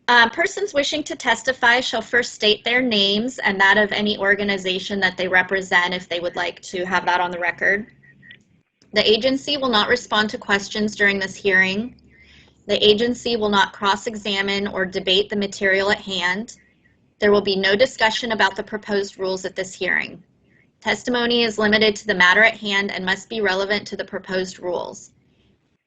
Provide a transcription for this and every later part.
Persons wishing to testify shall first state their names and that of any organization that they represent if they would like to have that on the record. The agency will not respond to questions during this hearing. The agency will not cross-examine or debate the material at hand. There will be no discussion about the proposed rules at this hearing. Testimony is limited to the matter at hand and must be relevant to the proposed rules.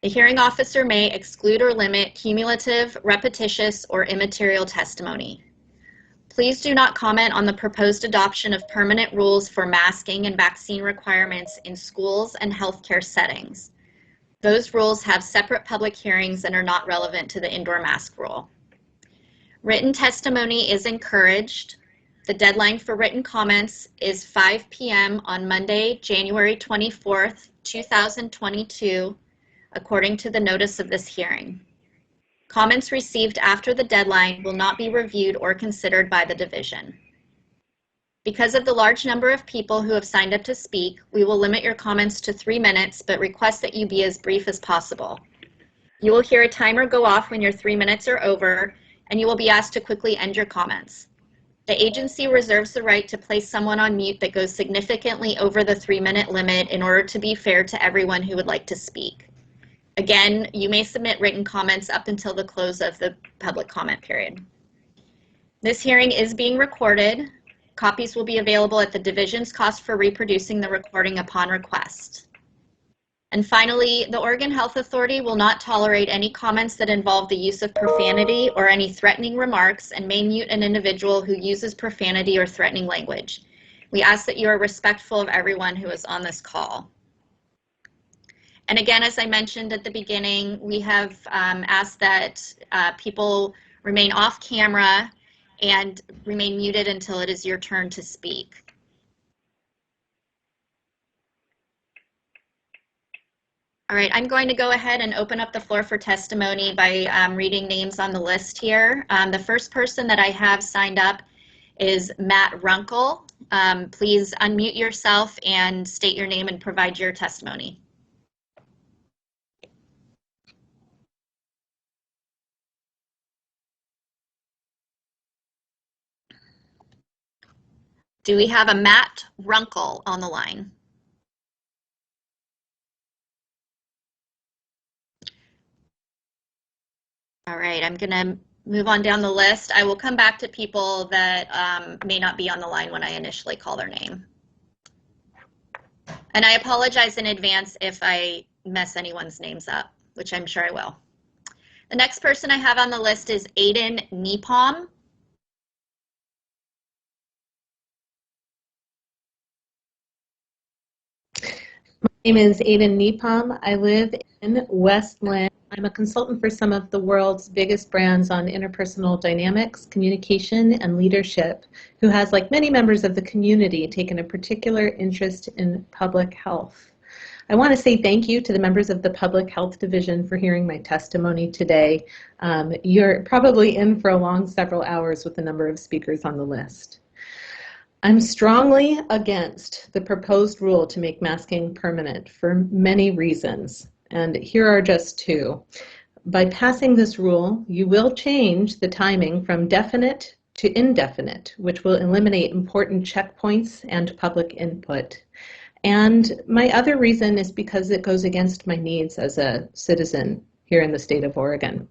The hearing officer may exclude or limit cumulative, repetitious, or immaterial testimony. Please do not comment on the proposed adoption of permanent rules for masking and vaccine requirements in schools and healthcare settings. Those rules have separate public hearings and are not relevant to the indoor mask rule. Written testimony is encouraged. The deadline for written comments is 5 p.m. on Monday, January 24th, 2022, according to the notice of this hearing. Comments received after the deadline will not be reviewed or considered by the division. Because of the large number of people who have signed up to speak, we will limit your comments to 3 minutes, but request that you be as brief as possible. You will hear a timer go off when your 3 minutes are over, and you will be asked to quickly end your comments. The agency reserves the right to place someone on mute that goes significantly over the 3-minute limit in order to be fair to everyone who would like to speak. Again, you may submit written comments up until the close of the public comment period. This hearing is being recorded. Copies will be available at the division's cost for reproducing the recording upon request. And finally, the Oregon Health Authority will not tolerate any comments that involve the use of profanity or any threatening remarks and may mute an individual who uses profanity or threatening language. We ask that you are respectful of everyone who is on this call. And again, as I mentioned at the beginning, we have asked that people remain off camera and remain muted until it is your turn to speak. All right, I'm going to go ahead and open up the floor for testimony by reading names on the list here. The first person that I have signed up is Matt Runkle. Please unmute yourself and state your name and provide your testimony. Do we have a Matt Runkle on the line? All right, I'm going to move on down the list. I will come back to people that may not be on the line when I initially call their name. And I apologize in advance if I mess anyone's names up, which I'm sure I will. The next person I have on the list is Aden Napom. My name is Aden Napom. I live in Westland. I'm a consultant for some of the world's biggest brands on interpersonal dynamics, communication, and leadership, who has, like many members of the community, taken a particular interest in public health. I want to say thank you to the members of the Public Health Division for hearing my testimony today. You're probably in for a long several hours with the number of speakers on the list. I'm strongly against the proposed rule to make masking permanent for many reasons, and here are just two. By passing this rule, you will change the timing from definite to indefinite, which will eliminate important checkpoints and public input. And my other reason is because it goes against my needs as a citizen here in the state of Oregon.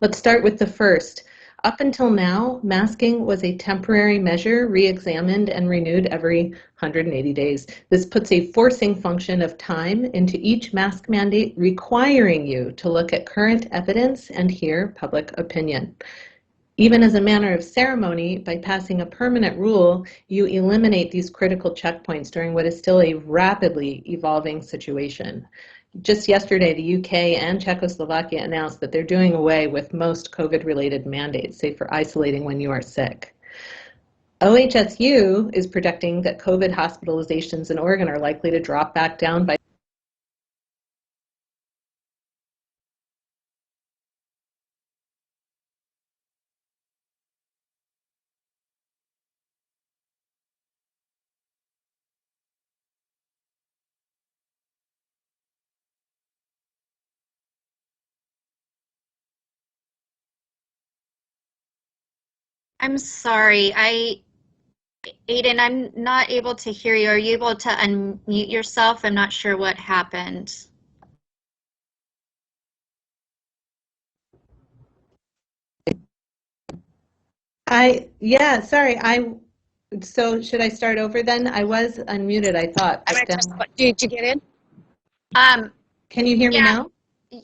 Let's start with the first. Up until now, masking was a temporary measure re-examined and renewed every 180 days. This puts a forcing function of time into each mask mandate, requiring you to look at current evidence and hear public opinion. Even as a manner of ceremony, by passing a permanent rule, you eliminate these critical checkpoints during what is still a rapidly evolving situation. Just yesterday, the UK and Czechoslovakia announced that they're doing away with most COVID-related mandates, say for isolating when you are sick. OHSU is projecting that COVID hospitalizations in Oregon are likely to drop back down by I'm sorry. Aden, I'm not able to hear you. Are you able to unmute yourself? I'm not sure what happened. Yeah, sorry. So should I start over then? I was unmuted, I thought. Did you get in? Can you hear me Yeah. now?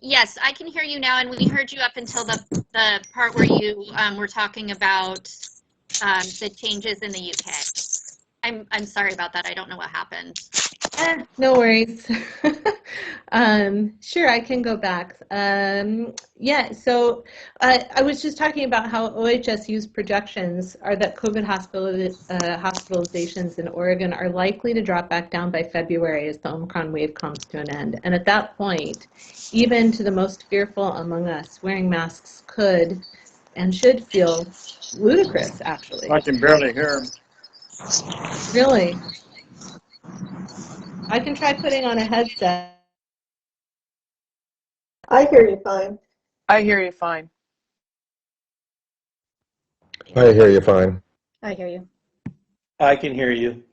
Yes, I can hear you now, and we heard you up until the part where you were talking about the changes in the UK. I'm sorry about that. I don't know what happened. No worries. Sure, I can go back. Yeah, so I was just talking about how OHSU's projections are that COVID hospitalizations in Oregon are likely to drop back down by February as the Omicron wave comes to an end. And at that point, even to the most fearful among us, wearing masks could and should feel ludicrous, actually. I can barely hear him. Really. I can try putting on a headset. I hear you fine. I hear you fine. I hear you fine. I hear you. I can hear you.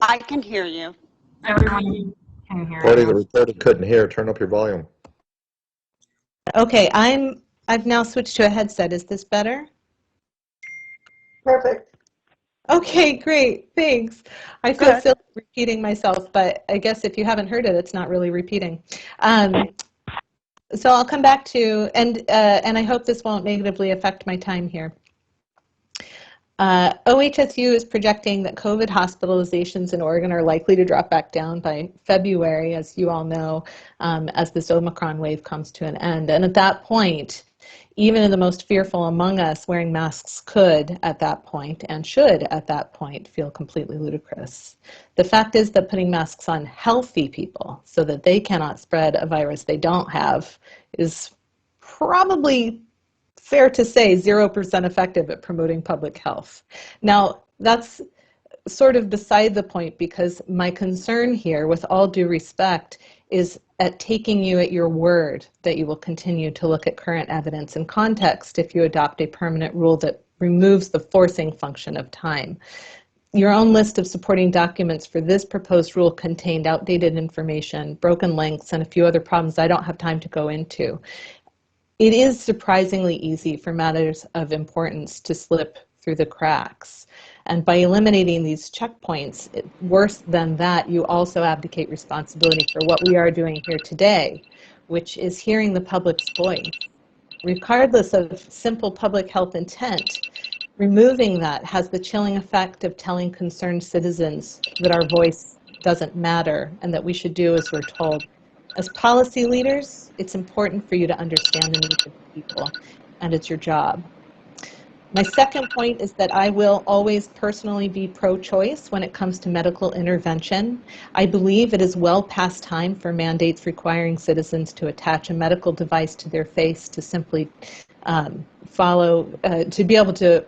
I can hear you. Everyone can hear Party you. the reporter couldn't hear. Turn up your volume. Okay, I've now switched to a headset. Is this better? Perfect. Okay, great. Thanks. I feel silly repeating myself, but I guess if you haven't heard it, it's not really repeating. So I'll come back to, and I hope this won't negatively affect my time here. OHSU is projecting that COVID hospitalizations in Oregon are likely to drop back down by February, as you all know, as this Omicron wave comes to an end. And at that point, even in the most fearful among us, wearing masks could, at that point, and should, at that point, feel completely ludicrous. The fact is that putting masks on healthy people so that they cannot spread a virus they don't have is probably fair to say 0% effective at promoting public health. Now, that's sort of beside the point, because my concern here, with all due respect, is at taking you at your word that you will continue to look at current evidence and context if you adopt a permanent rule that removes the forcing function of time. Your own list of supporting documents for this proposed rule contained outdated information, broken links, and a few other problems I don't have time to go into. It is surprisingly easy for matters of importance to slip through the cracks. And by eliminating these checkpoints, worse than that, you also abdicate responsibility for what we are doing here today, which is hearing the public's voice. Regardless of simple public health intent, removing that has the chilling effect of telling concerned citizens that our voice doesn't matter and that we should do as we're told. As policy leaders, it's important for you to understand the needs of people, and it's your job. My second point is that I will always personally be pro-choice when it comes to medical intervention. I believe it is well past time for mandates requiring citizens to attach a medical device to their face to simply to be able to,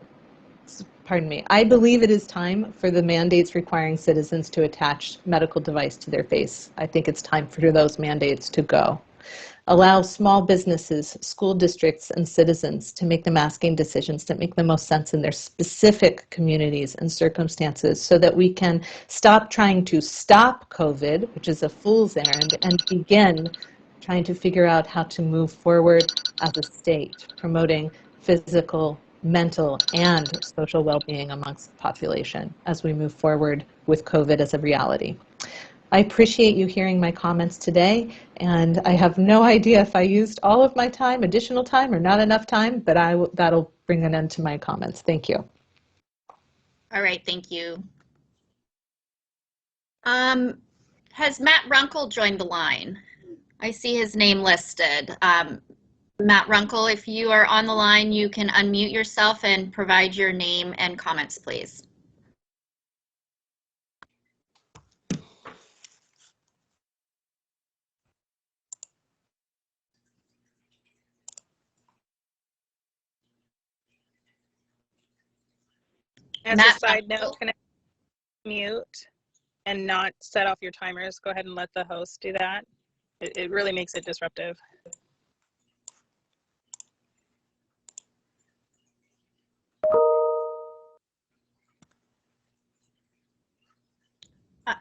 pardon me, I believe it is time for the mandates requiring citizens to attach medical device to their face. I think it's time for those mandates to go. Allow small businesses, school districts, and citizens to make the masking decisions that make the most sense in their specific communities and circumstances so that we can stop trying to stop COVID, which is a fool's errand, and begin trying to figure out how to move forward as a state, promoting physical, mental, and social well-being amongst the population as we move forward with COVID as a reality. I appreciate you hearing my comments today, and I have no idea if I used all of my time, additional time, or not enough time, but that'll bring an end to my comments. Thank you. All right, thank you. Has Matt Runkle joined the line? I see his name listed. Matt Runkle, if you are on the line, you can unmute yourself and provide your name and comments, please. As Matt a side Runkle? note, can I mute and not set off your timers? Go ahead and let the host do that. It really makes it disruptive.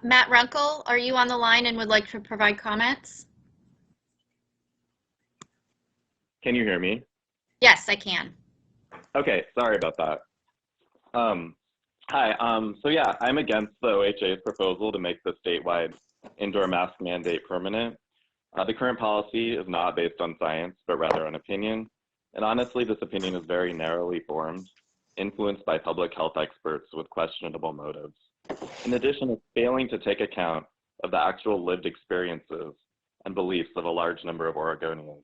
Matt Runkle, are you on the line and would like to provide comments? Can you hear me? Yes, I can. Okay, sorry about that. Hi, so yeah, I'm against the OHA's proposal to make the statewide indoor mask mandate permanent. The current policy is not based on science, but rather on opinion. And honestly, this opinion is very narrowly formed, influenced by public health experts with questionable motives. In addition, it's failing to take account of the actual lived experiences and beliefs of a large number of Oregonians.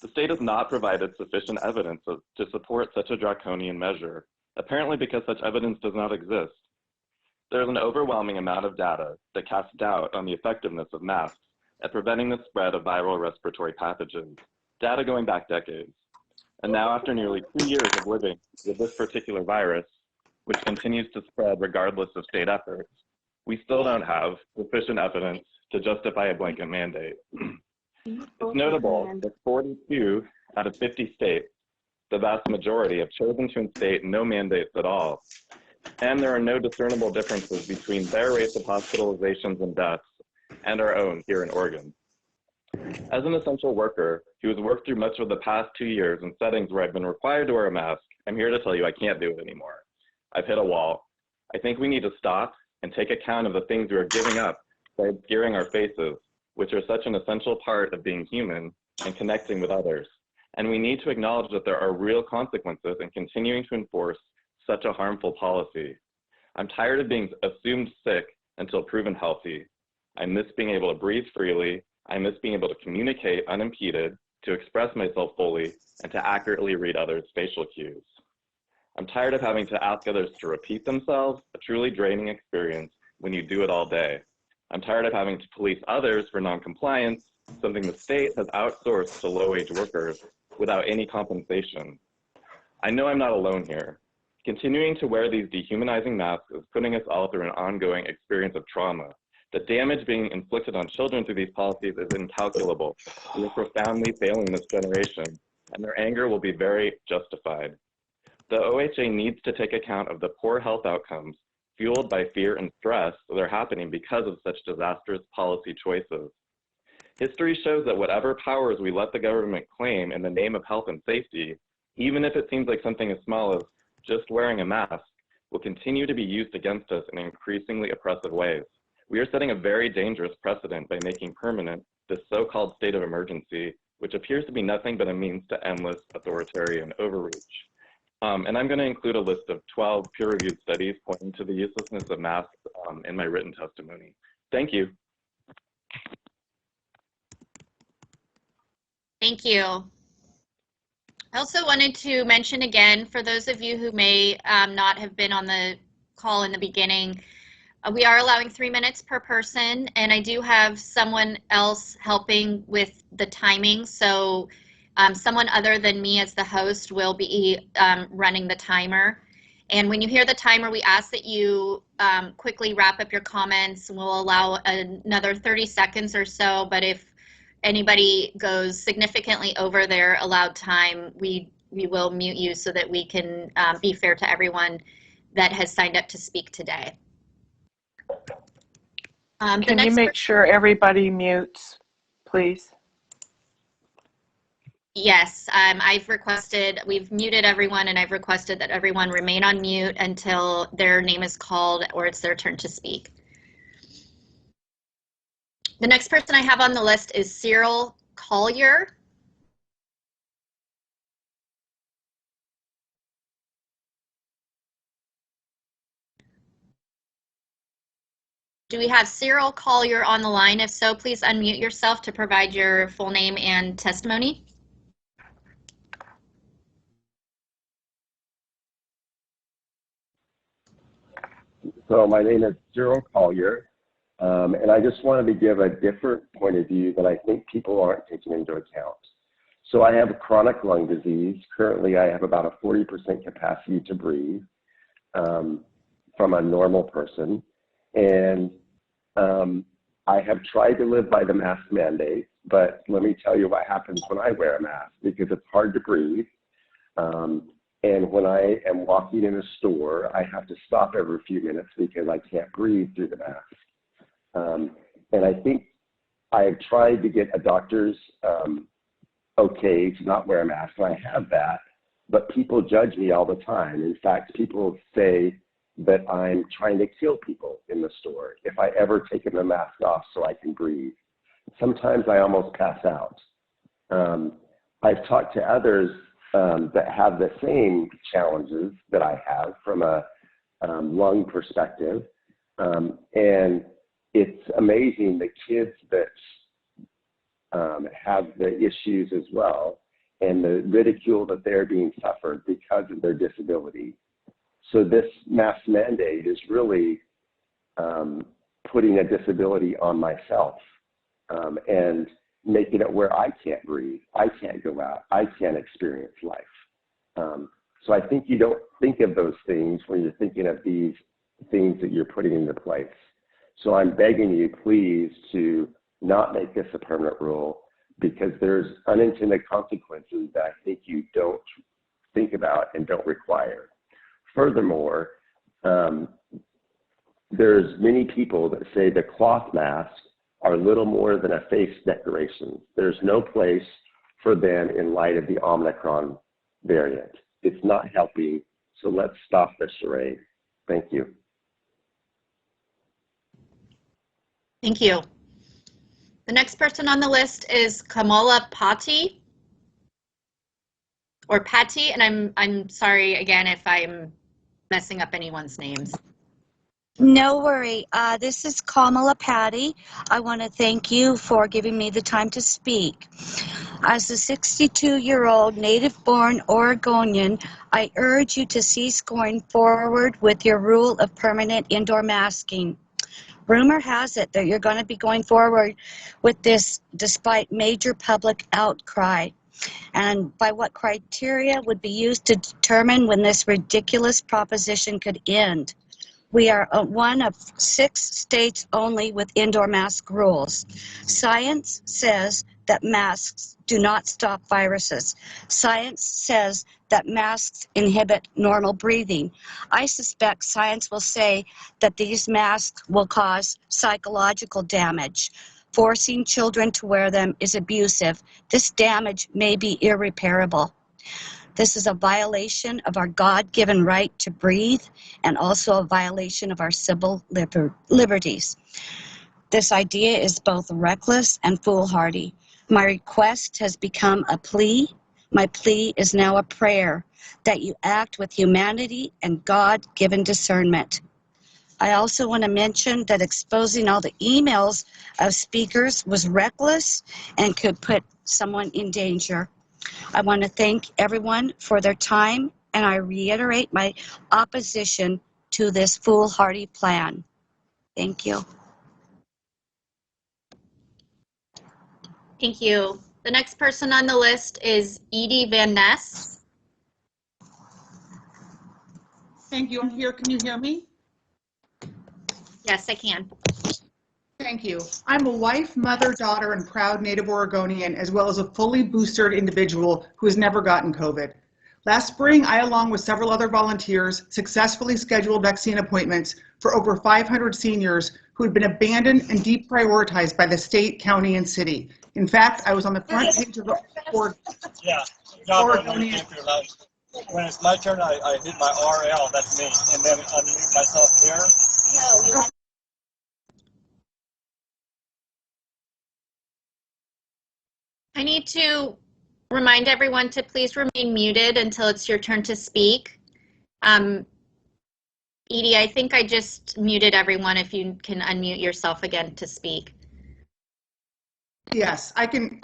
The state has not provided sufficient evidence to support such a draconian measure, apparently because such evidence does not exist. There is an overwhelming amount of data that casts doubt on the effectiveness of masks at preventing the spread of viral respiratory pathogens, data going back decades. And now, after nearly 2 years of living with this particular virus, which continues to spread regardless of state efforts, we still don't have sufficient evidence to justify a blanket mandate. It's notable that 42 out of 50 states, the vast majority, have chosen to instate no mandates at all. And there are no discernible differences between their rates of hospitalizations and deaths and our own here in Oregon. As an essential worker who has worked through much of the past 2 years in settings where I've been required to wear a mask, I'm here to tell you I can't do it anymore. I've hit a wall. I think we need to stop and take account of the things we are giving up by obscuring our faces, which are such an essential part of being human and connecting with others. And we need to acknowledge that there are real consequences in continuing to enforce such a harmful policy. I'm tired of being assumed sick until proven healthy. I miss being able to breathe freely. I miss being able to communicate unimpeded, to express myself fully, and to accurately read others' facial cues. I'm tired of having to ask others to repeat themselves, a truly draining experience when you do it all day. I'm tired of having to police others for non-compliance, something the state has outsourced to low-wage workers without any compensation. I know I'm not alone here. Continuing to wear these dehumanizing masks is putting us all through an ongoing experience of trauma. The damage being inflicted on children through these policies is incalculable. We are profoundly failing this generation, and their anger will be very justified. The OHA needs to take account of the poor health outcomes fueled by fear and stress that are happening because of such disastrous policy choices. History shows that whatever powers we let the government claim in the name of health and safety, even if it seems like something as small as just wearing a mask, will continue to be used against us in increasingly oppressive ways. We are setting a very dangerous precedent by making permanent this so-called state of emergency, which appears to be nothing but a means to endless authoritarian overreach. And I'm going to include a list of 12 peer-reviewed studies pointing to the uselessness of masks in my written testimony. Thank you. Thank you. I also wanted to mention again, for those of you who may not have been on the call in the beginning, we are allowing 3 minutes per person, and I do have someone else helping with the timing. So someone other than me as the host will be running the timer. And when you hear the timer, we ask that you quickly wrap up your comments. We'll allow another 30 seconds or so, but if anybody goes significantly over their allowed time, we will mute you so that we can be fair to everyone that has signed up to speak today. Can you make sure everybody mutes, please? Yes, we've muted everyone, and I've requested that everyone remain on mute until their name is called or it's their turn to speak. The next person I have on the list is Cyril Collier. Do we have Cyril Collier on the line? If so, please unmute yourself to provide your full name and testimony. So my name is Cyril Collier, and I just wanted to give a different point of view that I think people aren't taking into account. So I have a chronic lung disease. Currently, I have about a 40% capacity to breathe from a normal person. And I have tried to live by the mask mandate, but let me tell you what happens when I wear a mask, because it's hard to breathe. And when I am walking in a store, I have to stop every few minutes because I can't breathe through the mask. And I think I've tried to get a doctor's okay to not wear a mask, and I have that, but people judge me all the time. In fact, people say that I'm trying to kill people in the store if I ever take the mask off so I can breathe. Sometimes I almost pass out. I've talked to others that have the same challenges that I have from a lung perspective, and it's amazing the kids that have the issues as well, and the ridicule that they're being suffered because of their disability. So this mask mandate is really putting a disability on myself and making it where I can't breathe, I can't go out, I can't experience life. So I think you don't think of those things when you're thinking of these things that you're putting into place. So I'm begging you, please, to not make this a permanent rule, because there's unintended consequences that I think you don't think about and don't require. Furthermore, there's many people that say the cloth masks are little more than a face decoration. There's no place for them in light of the Omicron variant. It's not helping, so let's stop the charade. Thank you. Thank you. The next person on the list is Kamala Patti, or Patty, and I'm sorry again if I'm messing up anyone's names. No worry. This is Kamala Patti. I want to thank you for giving me the time to speak. As a 62-year-old native-born Oregonian, I urge you to cease going forward with your rule of permanent indoor masking. Rumor has it that you're going to be going forward with this despite major public outcry. And by what criteria would be used to determine when this ridiculous proposition could end? We are one of 6 states only with indoor mask rules. Science says that masks do not stop viruses. Science says that masks inhibit normal breathing. I suspect science will say that these masks will cause psychological damage. Forcing children to wear them is abusive. This damage may be irreparable. This is a violation of our God-given right to breathe and also a violation of our civil liberties. This idea is both reckless and foolhardy. My request has become a plea. My plea is now a prayer that you act with humanity and God-given discernment. I also want to mention that exposing all the emails of speakers was reckless and could put someone in danger. I want to thank everyone for their time, and I reiterate my opposition to this foolhardy plan. Thank you. Thank you. The next person on the list is Edie Van Ness. Thank you. I'm here. Can you hear me? Yes, I can. Thank you. I'm a wife, mother, daughter, and proud native Oregonian, as well as a fully boosted individual who has never gotten COVID. Last spring, I, along with several other volunteers, successfully scheduled vaccine appointments for over 500 seniors who had been abandoned and deprioritized by the state, county, and city. In fact, I was on the front page of the Oregonian. When it's my turn, I hit my RL, that's me, and then unmute myself here. No, I need to remind everyone to please remain muted until it's your turn to speak. Edie, I think I just muted everyone. If you can unmute yourself again to speak. Yes, I can.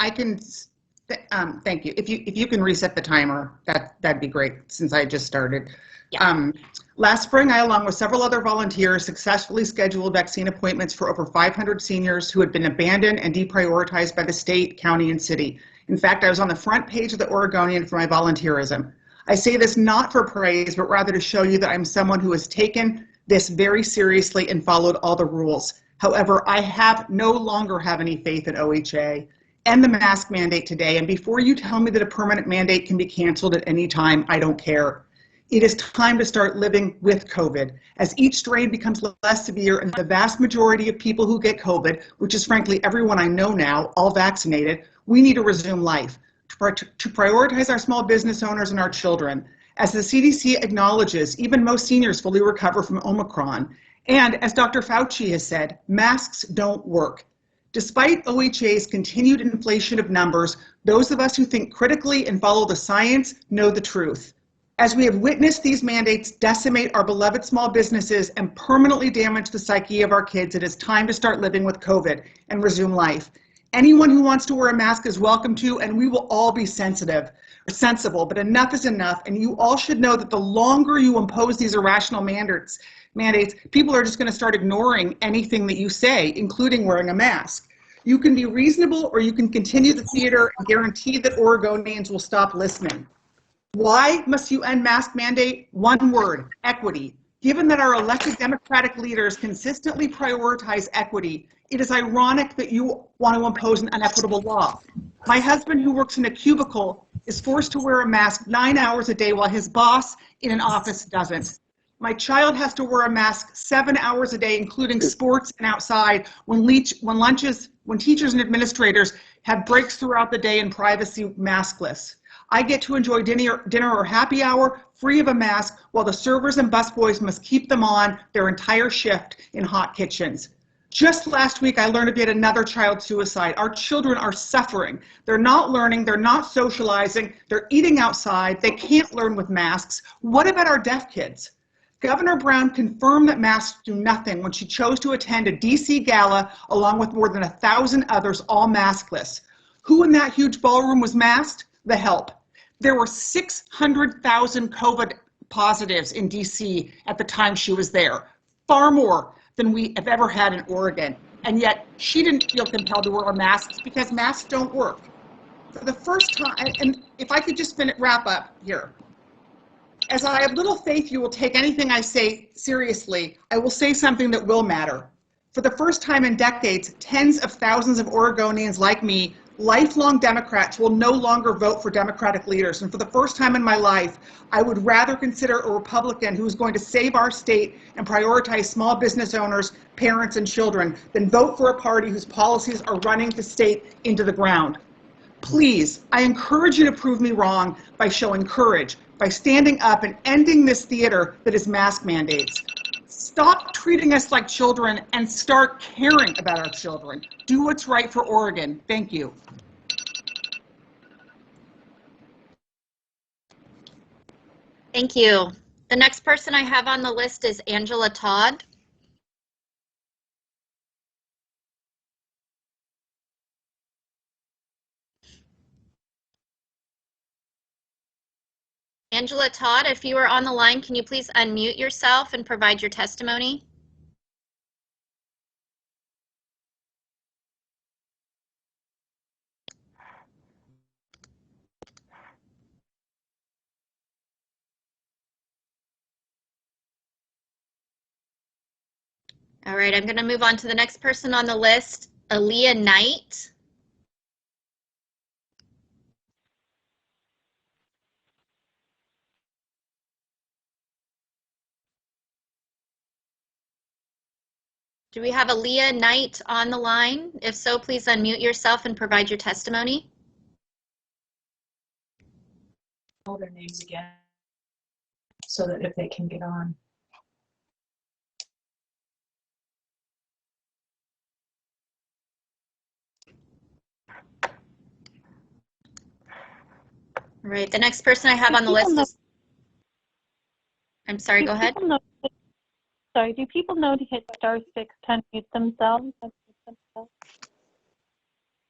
Thank you. If you can reset the timer, that'd be great, since I just started. Yeah. Last spring, I, along with several other volunteers, successfully scheduled vaccine appointments for over 500 seniors who had been abandoned and deprioritized by the state, county, and city. In fact, I was on the front page of the Oregonian for my volunteerism. I say this not for praise, but rather to show you that I'm someone who has taken this very seriously and followed all the rules. However, I no longer have any faith in OHA and the mask mandate today. And before you tell me that a permanent mandate can be canceled at any time, I don't care. It is time to start living with COVID. As each strain becomes less severe and the vast majority of people who get COVID, which is frankly everyone I know now, all vaccinated, we need to resume life, to prioritize our small business owners and our children. As the CDC acknowledges, even most seniors fully recover from Omicron. And as Dr. Fauci has said, masks don't work. Despite OHA's continued inflation of numbers, those of us who think critically and follow the science know the truth. As we have witnessed these mandates decimate our beloved small businesses and permanently damage the psyche of our kids, it is time to start living with COVID and resume life. Anyone who wants to wear a mask is welcome to, and we will all be sensible, but enough is enough, and you all should know that the longer you impose these irrational mandates, people are just going to start ignoring anything that you say, including wearing a mask. You can be reasonable, or you can continue the theater and guarantee that Oregonians will stop listening. Why must you end mask mandate? One word: equity. Given that our elected Democratic leaders consistently prioritize equity, it is ironic that you want to impose an unequitable law. My husband, who works in a cubicle, is forced to wear a mask 9 hours a day while his boss in an office doesn't. My child has to wear a mask 7 hours a day, including sports and outside, when teachers and administrators have breaks throughout the day in privacy maskless. I get to enjoy dinner or happy hour free of a mask, while the servers and busboys must keep them on their entire shift in hot kitchens. Just last week, I learned of yet another child suicide. Our children are suffering. They're not learning, they're not socializing, they're eating outside, they can't learn with masks. What about our deaf kids? Governor Brown confirmed that masks do nothing when she chose to attend a DC gala along with more than 1,000 others, all maskless. Who in that huge ballroom was masked? The help. There were 600,000 COVID positives in DC at the time she was there, far more than we have ever had in Oregon. And yet she didn't feel compelled to wear masks because masks don't work. For the first time, and if I could just wrap up here. As I have little faith you will take anything I say seriously, I will say something that will matter. For the first time in decades, tens of thousands of Oregonians like me, lifelong Democrats, will no longer vote for Democratic leaders. And for the first time in my life, I would rather consider a Republican who is going to save our state and prioritize small business owners, parents, and children than vote for a party whose policies are running the state into the ground. Please, I encourage you to prove me wrong by showing courage, by standing up and ending this theater that is mask mandates. Stop treating us like children and start caring about our children. Do what's right for Oregon. Thank you. Thank you. The next person I have on the list is Angela Todd. Angela Todd, if you are on the line, can you please unmute yourself and provide your testimony? All right, I'm going to move on to the next person on the list, Aaliyah Knight. Do we have Aaliyah Knight on the line? If so, please unmute yourself and provide your testimony. All their names again so that if they can get on. All right, the next person I have on the list is... I'm sorry, go ahead. Sorry, do people know to hit *6 to unmute themselves?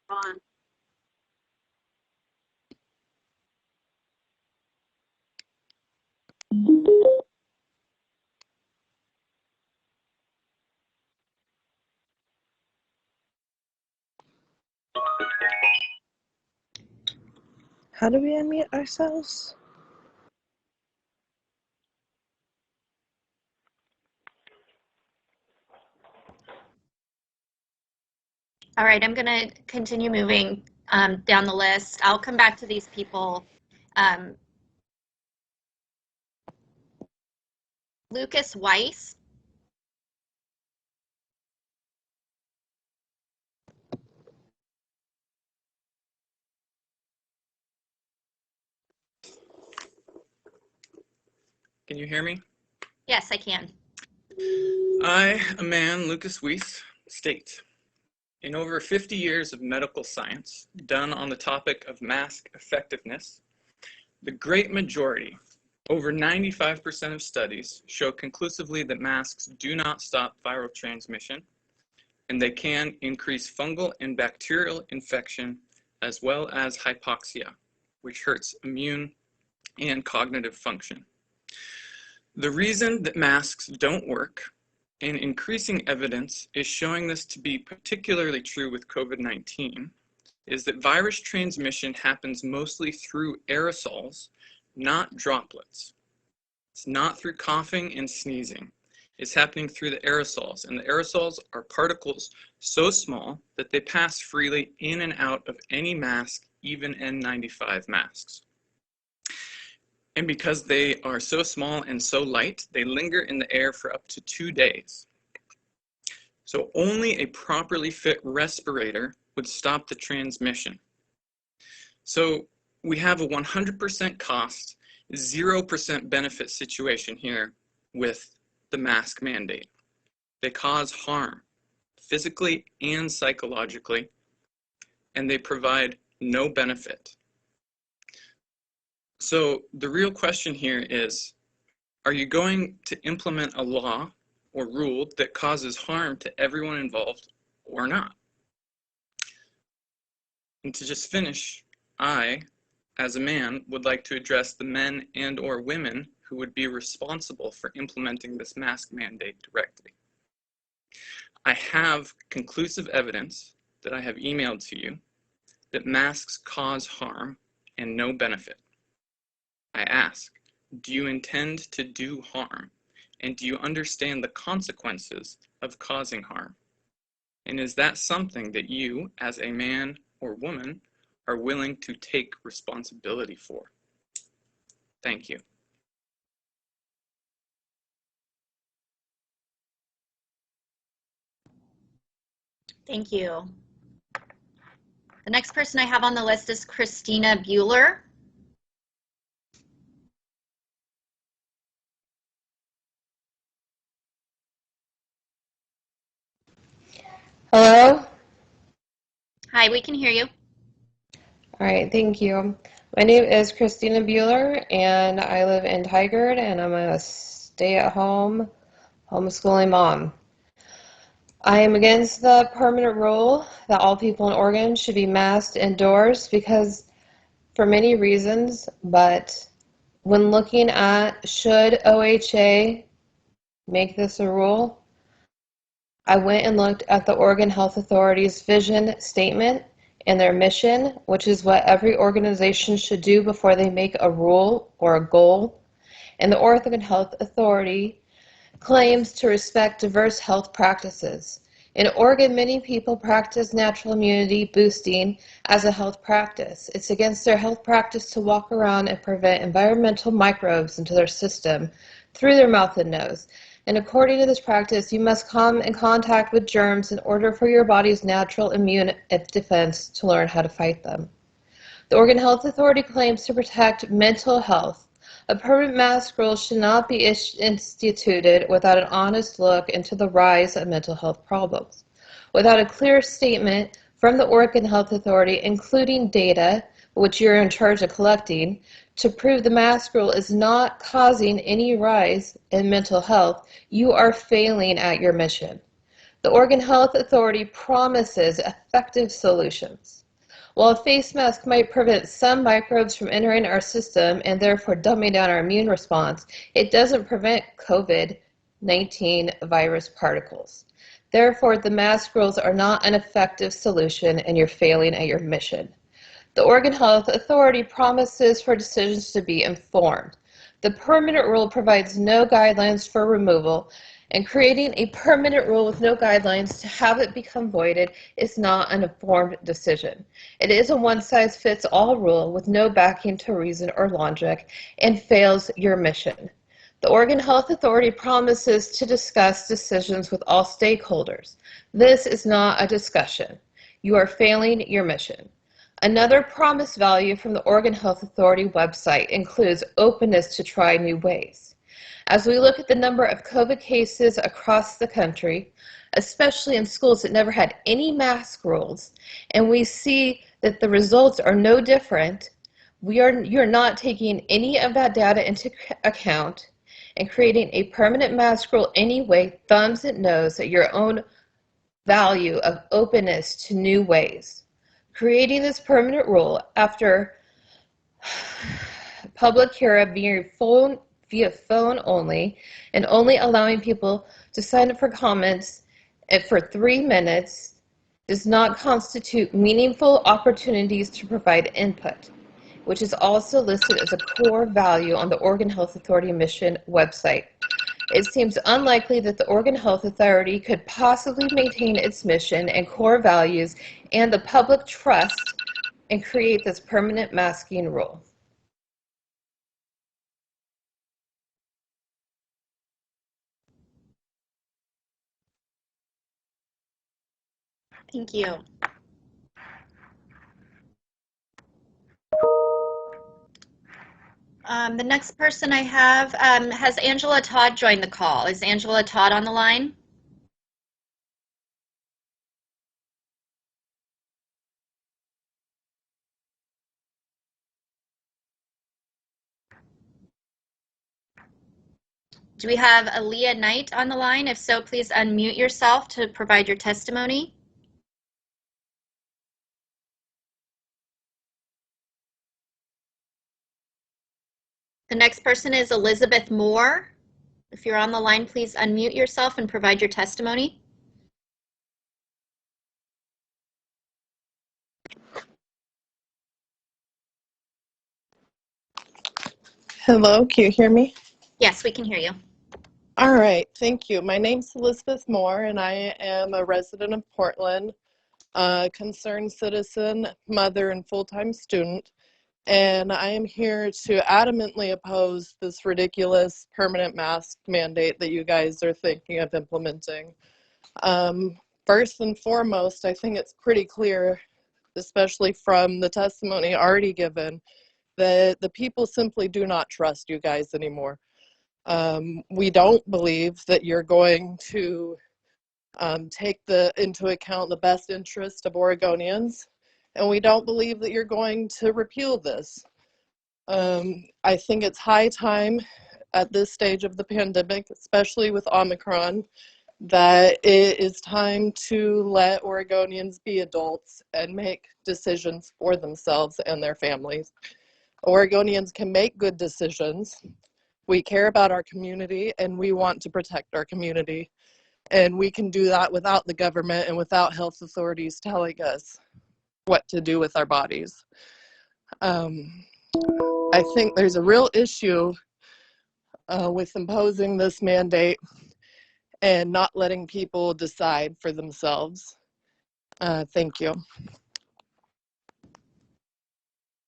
On. How do we unmute ourselves? All right, I'm going to continue moving down the list. I'll come back to these people Lucas Weiss. Can you hear me? Yes, I can. I, a man, Lucas Weiss, state, in over 50 years of medical science done on the topic of mask effectiveness, the great majority, over 95% of studies, show conclusively that masks do not stop viral transmission, and they can increase fungal and bacterial infection as well as hypoxia, which hurts immune and cognitive function. The reason that masks don't work, and increasing evidence is showing this to be particularly true with COVID-19, is that virus transmission happens mostly through aerosols, not droplets. It's not through coughing and sneezing. It's happening through the aerosols, and the aerosols are particles so small that they pass freely in and out of any mask, even N95 masks. And because they are so small and so light, they linger in the air for up to 2 days. So only a properly fit respirator would stop the transmission. So we have a 100% cost, 0% benefit situation here with the mask mandate. They cause harm, physically and psychologically, and they provide no benefit. So the real question here is, are you going to implement a law or rule that causes harm to everyone involved or not? And to just finish, I, as a man, would like to address the men and or women who would be responsible for implementing this mask mandate directly. I have conclusive evidence that I have emailed to you that masks cause harm and no benefit. I ask, do you intend to do harm? And do you understand the consequences of causing harm? And is that something that you, as a man or woman, are willing to take responsibility for? Thank you. Thank you. The next person I have on the list is Christina Buehler. Hello? Hi, we can hear you. All right, thank you. My name is Christina Buehler, and I live in Tigard, and I'm a stay-at-home homeschooling mom. I am against the permanent rule that all people in Oregon should be masked indoors because for many reasons, but when looking at should OHA make this a rule, I went and looked at the Oregon Health Authority's vision statement and their mission, which is what every organization should do before they make a rule or a goal. And the Oregon Health Authority claims to respect diverse health practices. In Oregon, many people practice natural immunity boosting as a health practice. It's against their health practice to walk around and prevent environmental microbes into their system through their mouth and nose. And according to this practice, you must come in contact with germs in order for your body's natural immune defense to learn how to fight them. The Oregon Health Authority claims to protect mental health. A permanent mask rule should not be instituted without an honest look into the rise of mental health problems. Without a clear statement from the Oregon Health Authority, including data, which you're in charge of collecting, to prove the mask rule is not causing any rise in mental health, you are failing at your mission. The Oregon Health Authority promises effective solutions. While a face mask might prevent some microbes from entering our system and therefore dumbing down our immune response, it doesn't prevent COVID-19 virus particles. Therefore, the mask rules are not an effective solution and you're failing at your mission. The Oregon Health Authority promises for decisions to be informed. The permanent rule provides no guidelines for removal, and creating a permanent rule with no guidelines to have it become voided is not an informed decision. It is a one-size-fits-all rule with no backing to reason or logic and fails your mission. The Oregon Health Authority promises to discuss decisions with all stakeholders. This is not a discussion. You are failing your mission. Another promise value from the Oregon Health Authority website includes openness to try new ways. As we look at the number of COVID cases across the country, especially in schools that never had any mask rules, and we see that the results are no different, you're not taking any of that data into account and creating a permanent mask rule anyway thumbs its nose at your own value of openness to new ways. Creating this permanent rule after public hearing via phone only and only allowing people to sign up for comments for 3 minutes does not constitute meaningful opportunities to provide input, which is also listed as a core value on the Oregon Health Authority mission website. It seems unlikely that the Oregon Health Authority could possibly maintain its mission and core values and the public trust and create this permanent masking rule. Thank you. The next person I have has Angela Todd joined the call. Is Angela Todd on the line? Do we have Aaliyah Knight on the line? If so, please unmute yourself to provide your testimony. The next person is Elizabeth Moore. If you're on the line, please unmute yourself and provide your testimony. Hello, can you hear me? Yes, we can hear you. All right, thank you. My name's Elizabeth Moore, and I am a resident of Portland, a concerned citizen, mother, and full-time student. And I am here to adamantly oppose this ridiculous permanent mask mandate that you guys are thinking of implementing. First and foremost, I think it's pretty clear, especially from the testimony already given, that the people simply do not trust you guys anymore. We don't believe that you're going to take into account the best interest of Oregonians, and we don't believe that you're going to repeal this. I think it's high time at this stage of the pandemic, especially with Omicron, that it is time to let Oregonians be adults and make decisions for themselves and their families. Oregonians can make good decisions. We care about our community and we want to protect our community. And we can do that without the government and without health authorities telling us what to do with our bodies. I think there's a real issue with imposing this mandate and not letting people decide for themselves. Thank you.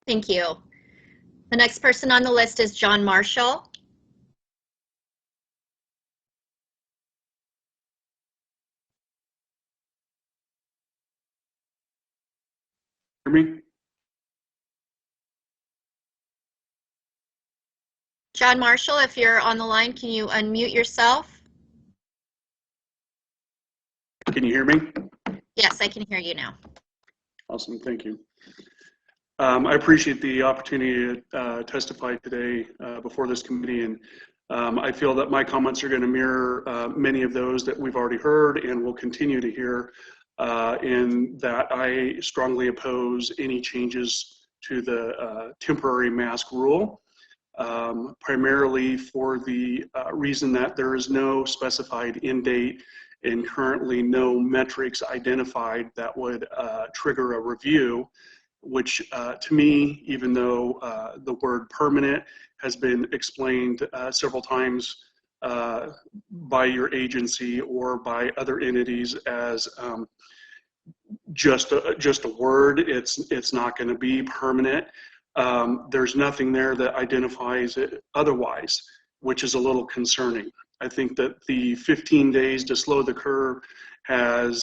Thank you. The next person on the list is John Marshall. Hear me? John Marshall, if you're on the line, can you unmute yourself? Can you hear me? Yes, I can hear you now. Awesome, thank you. I appreciate the opportunity to testify today before this committee, and I feel that my comments are going to mirror many of those that we've already heard and will continue to hear, in that I strongly oppose any changes to the temporary mask rule, primarily for the reason that there is no specified end date and currently no metrics identified that would trigger a review, which to me, even though the word permanent has been explained several times by your agency or by other entities as just a word, it's not going to be permanent. There's nothing there that identifies it otherwise. which is a little concerning. I think that the 15 days to slow the curve has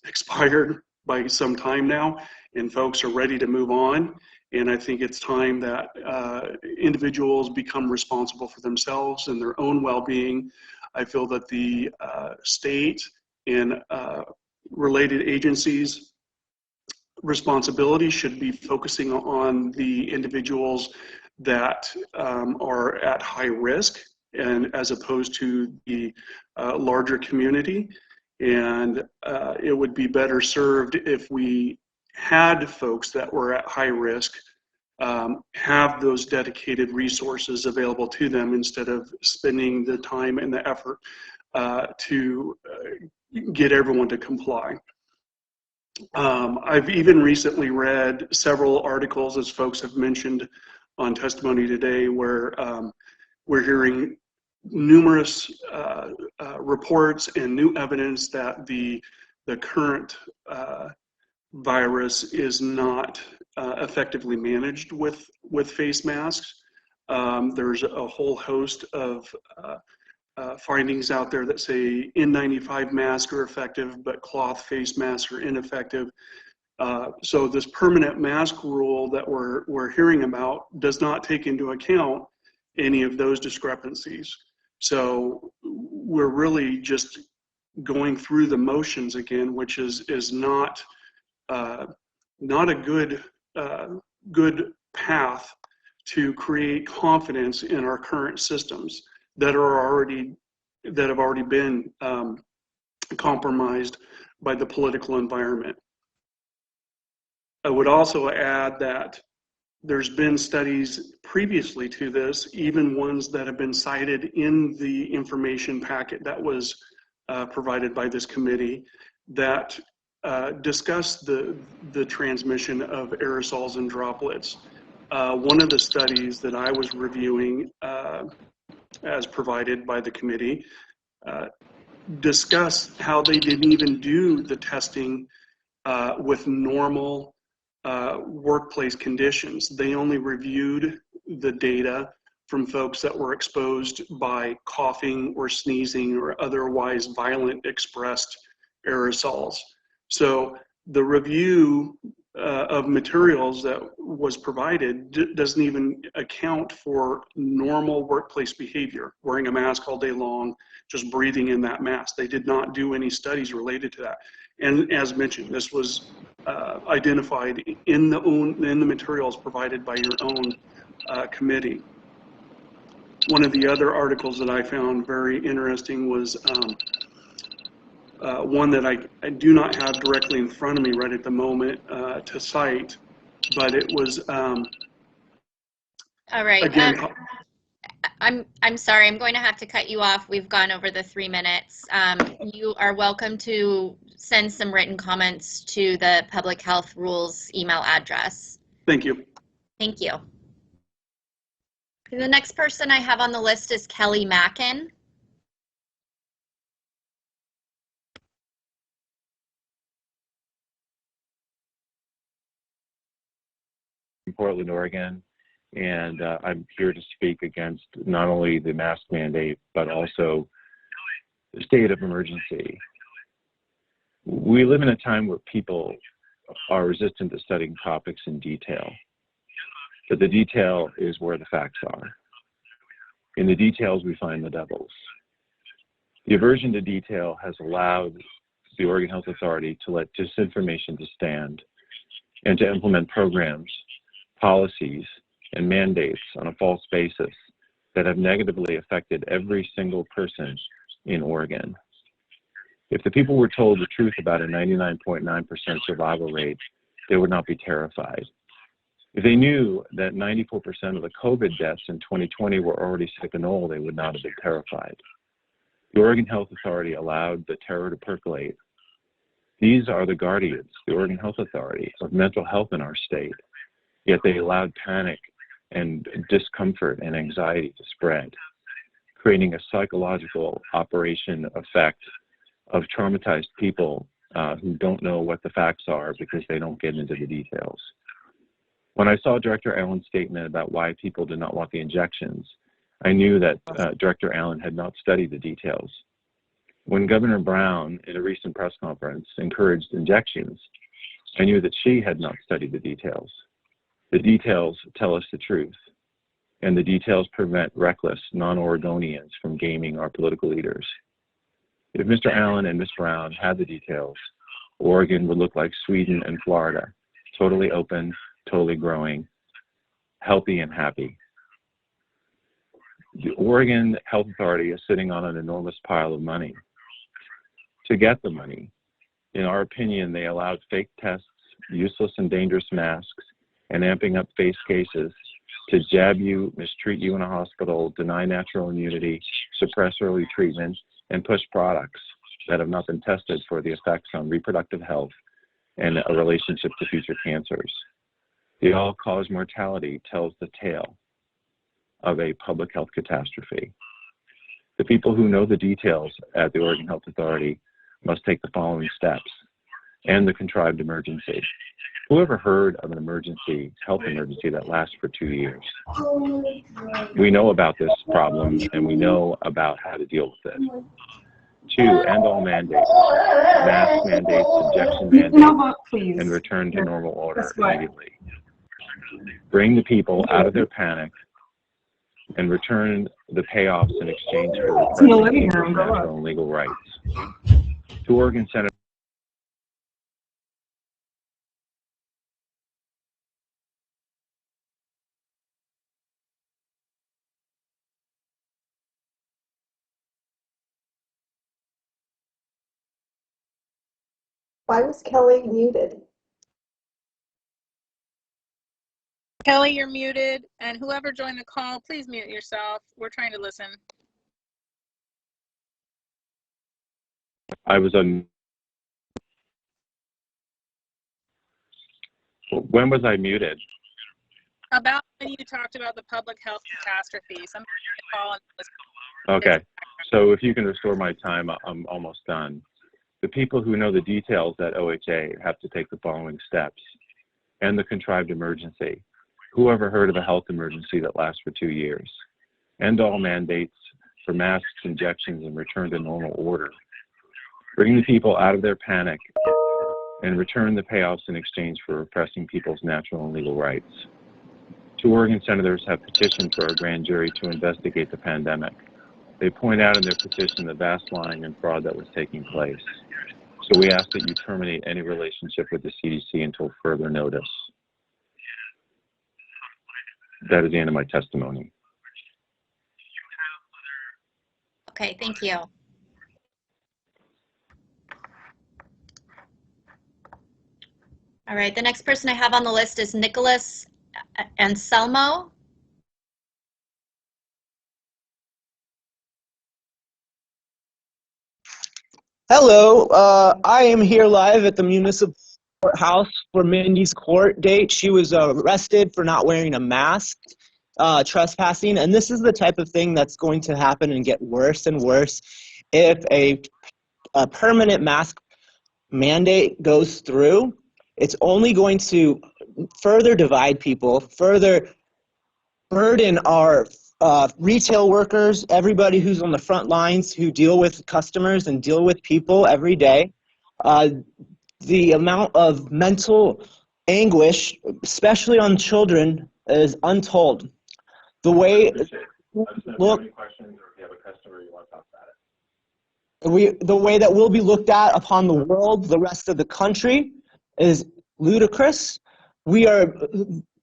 expired by some time now, and folks are ready to move on. And I think it's time that individuals become responsible for themselves and their own well-being. I feel that the state and related agencies' responsibility should be focusing on the individuals that are at high risk, and as opposed to the larger community. And it would be better served if we had folks that were at high risk have those dedicated resources available to them, instead of spending the time and the effort to get everyone to comply. I've even recently read several articles, as folks have mentioned on testimony today, where we're hearing numerous reports and new evidence that the current virus is not effectively managed with face masks. There's a whole host of findings out there that say N95 masks are effective, but cloth face masks are ineffective. So this permanent mask rule that we're hearing about does not take into account any of those discrepancies. So we're really just going through the motions again, which is not a good path to create confidence in our current systems that have already been compromised by the political environment. I would also add that there's been studies previously to this, even ones that have been cited in the information packet that was provided by this committee, that discuss the transmission of aerosols and droplets. One of the studies that I was reviewing as provided by the committee discuss how they didn't even do the testing with normal workplace conditions. They only reviewed the data from folks that were exposed by coughing or sneezing or otherwise violent expressed aerosols. So the review of materials that was provided doesn't even account for normal workplace behavior, wearing a mask all day long, just breathing in that mask. They did not do any studies related to that. And as mentioned, this was identified in the materials provided by your own committee. One of the other articles that I found very interesting was one that I do not have directly in front of me right at the moment to cite, but it was all right. Again, I'm sorry, I'm going to have to cut you off. We've gone over the 3 minutes. You are welcome to send some written comments to the Public Health Rules email address. Thank you. Thank you. The next person I have on the list is Kelly Mackin. Portland, Oregon, and I'm here to speak against not only the mask mandate, but also the state of emergency. We live in a time where people are resistant to studying topics in detail, but the detail is where the facts are. In the details, we find the devils. The aversion to detail has allowed the Oregon Health Authority to let disinformation to stand and to implement programs, policies, and mandates on a false basis that have negatively affected every single person in Oregon. If the people were told the truth about a 99.9% survival rate, they would not be terrified. If they knew that 94% of the COVID deaths in 2020 were already sick and old, they would not have been terrified. The Oregon Health Authority allowed the terror to percolate. These are the guardians, the Oregon Health Authority, of mental health in our state. Yet they allowed panic and discomfort and anxiety to spread, creating a psychological operation effect of traumatized people who don't know what the facts are because they don't get into the details. When I saw Director Allen's statement about why people did not want the injections, I knew that Director Allen had not studied the details. When Governor Brown, in a recent press conference, encouraged injections, I knew that she had not studied the details. The details tell us the truth, and the details prevent reckless non-Oregonians from gaming our political leaders. If Mr. Allen and Ms. Brown had the details, Oregon would look like Sweden and Florida, totally open, totally growing, healthy and happy. The Oregon Health Authority is sitting on an enormous pile of money. To get the money, in our opinion, they allowed fake tests, useless and dangerous masks, and amping up face cases to jab you, mistreat you in a hospital, deny natural immunity, suppress early treatment, and push products that have not been tested for the effects on reproductive health and a relationship to future cancers. The all-cause mortality tells the tale of a public health catastrophe. The people who know the details at the Oregon Health Authority must take the following steps and the contrived emergency. Who ever heard of an emergency, health emergency that lasts for 2 years? We know about this problem and we know about how to deal with it. 2, end all mandates, mask mandates, injection mandates, and return to normal order immediately. Bring the people out of their panic and return the payoffs in exchange for repressing people's natural and legal rights. To Oregon Senator Why was Kelly muted? Kelly, you're muted, and whoever joined the call, please mute yourself. We're trying to listen. I was on. When was I muted? About when you talked about the public health catastrophe. Somebody call and listen. Okay, so if you can restore my time, I'm almost done. The people who know the details at OHA have to take the following steps and the contrived emergency. Who ever heard of a health emergency that lasts for 2 years? End all mandates for masks, injections, and return to normal order. Bring the people out of their panic and return the payoffs in exchange for repressing people's natural and legal rights. 2 Oregon senators have petitioned for a grand jury to investigate the pandemic. They point out in their petition the vast lying and fraud that was taking place. So we ask that you terminate any relationship with the CDC until further notice. That is the end of my testimony. Okay, thank you. All right, the next person I have on the list is Nicholas Anselmo. Hello, I am here live at the municipal courthouse for Mindy's court date. She was arrested for not wearing a mask, trespassing, and this is the type of thing that's going to happen and get worse and worse if a permanent mask mandate goes through. It's only going to further divide people, further burden our retail workers, everybody who's on the front lines who deal with customers and deal with people every day. The amount of mental anguish, especially on children, is untold. The way, look, the way that we'll be looked at upon the world, the rest of the country, is ludicrous. We are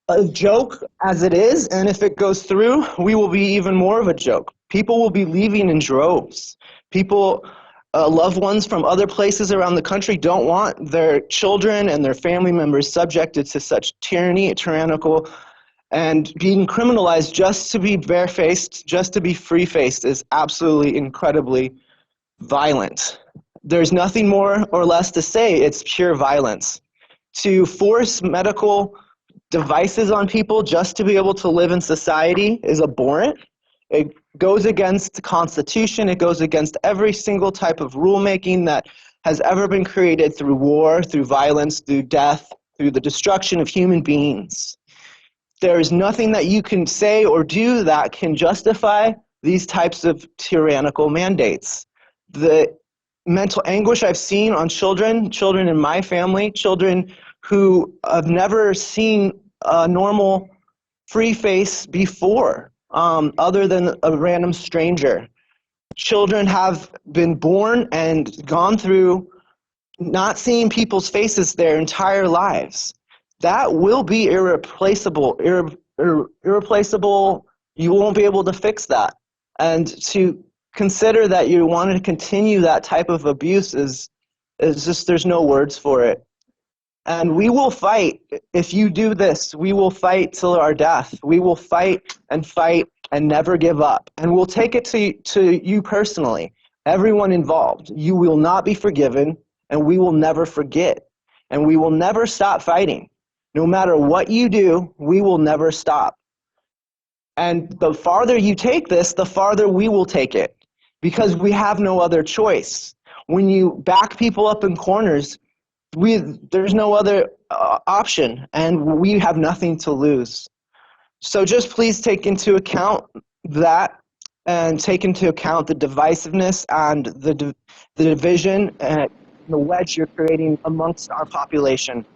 a joke as it is, and if it goes through, we will be even more of a joke. People will be leaving in droves. People, loved ones from other places around the country don't want their children and their family members subjected to such tyranny, tyrannical, and being criminalized just to be barefaced, just to be free-faced is absolutely incredibly violent. There's nothing more or less to say. It's pure violence. To force medical devices on people just to be able to live in society is abhorrent. It goes against the Constitution. It goes against every single type of rulemaking that has ever been created through war, through violence, through death, through the destruction of human beings. there is nothing that you can say or do that can justify these types of tyrannical mandates. The mental anguish I've seen on children in my family, children who have never seen a normal free face before, other than a random stranger. Children have been born and gone through not seeing people's faces their entire lives. That will be irreplaceable. Irreplaceable. You won't be able to fix that. And to consider that you want to continue that type of abuse is just, there's no words for it. And we will fight. If you do this, we will fight till our death. We will fight and never give up. And we'll take it to you personally, everyone involved. You will not be forgiven, and we will never forget. And we will never stop fighting. No matter what you do, we will never stop. And the farther you take this, the farther we will take it, because we have no other choice. When you back people up in corners, there's no other option, and we have nothing to lose. So just please take into account that, and take into account the divisiveness and the division and the wedge you're creating amongst our population.